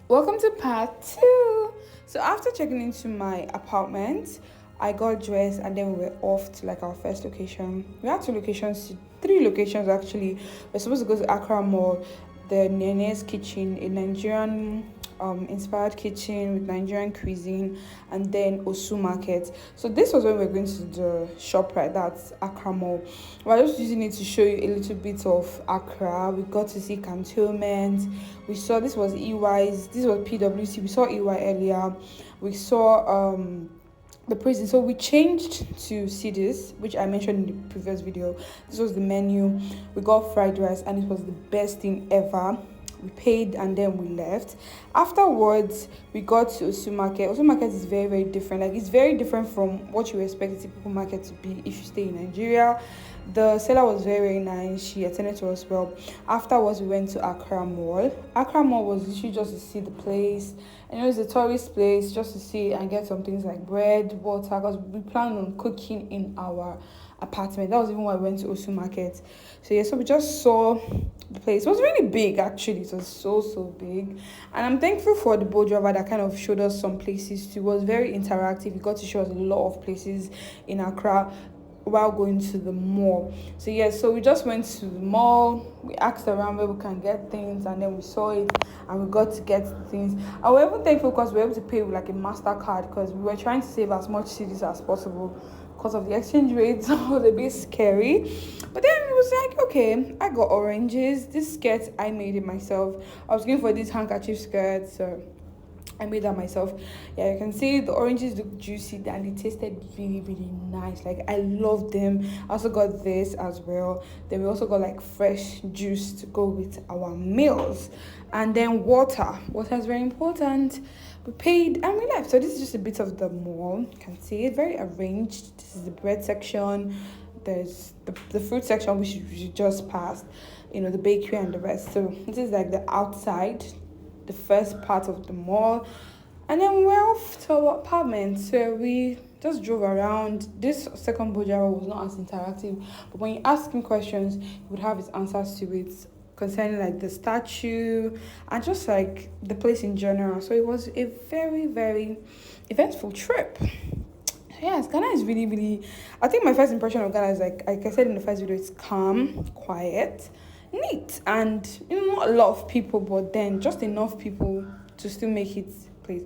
Welcome to part two. So after checking into my apartment, I got dressed and then we were off to like our first location. We had three locations actually. We're supposed to go to Accra Mall, the Nene's Kitchen, a Nigerian inspired kitchen with Nigerian cuisine, and then Osu Market. So this was when we were going to the shop, right? That's Accra Mall. We're just using it to show you a little bit of Accra. We got to see cantonment. We saw this was PWC. We saw EY earlier. We saw the prison. So we changed to see this, which I mentioned in the previous video. This was the menu. We got fried rice and it was the best thing ever. We paid and then we left. Afterwards, we got to Osu Market. Osu Market is very, very different. Like, it's very different from what you expect a typical market to be if you stay in Nigeria. The seller was very, very nice. She attended to us well. Afterwards, we went to Accra Mall. Accra Mall was literally just to see the place. And it was a tourist place, just to see and get some things like bread, water, because we planned on cooking in our apartment. That was even why we went to Osu Market. So yeah, so we just saw the place. It was really big actually. It was so big. And I'm thankful for the boat driver that kind of showed us some places too. It was very interactive. He got to show us a lot of places in Accra while going to the mall. So yeah, so we just went to the mall. We asked around where we can get things and then we saw it and we got to get things. And we're even thankful because we were able to pay with like a MasterCard because we were trying to save as much cedis as possible because of the exchange rates. It was a bit scary. But then it was like, okay, I got oranges. This skirt, I made it myself. I was going for these handkerchief skirts, so I made that myself. Yeah, you can see the oranges look juicy and they tasted really nice. Like, I love them. I also got this as well. Then we also got like fresh juice to go with our meals. And then water. Water is very important. We paid and we left. So this is just a bit of the mall. You can see it very arranged. This is the bread section. There's the fruit section which we just passed. The bakery and the rest. So this is like the outside, the first part of the mall, and then we were off to our apartment. So we just drove around. This second Bojaro was not as interactive, but when you ask him questions, he would have his answers to it concerning like the statue and just like the place in general. So it was a very eventful trip. Yes, Ghana is really. I think my first impression of Ghana is like I said in the first video, it's calm, quiet, neat, and not a lot of people, but then just enough people to still make it place.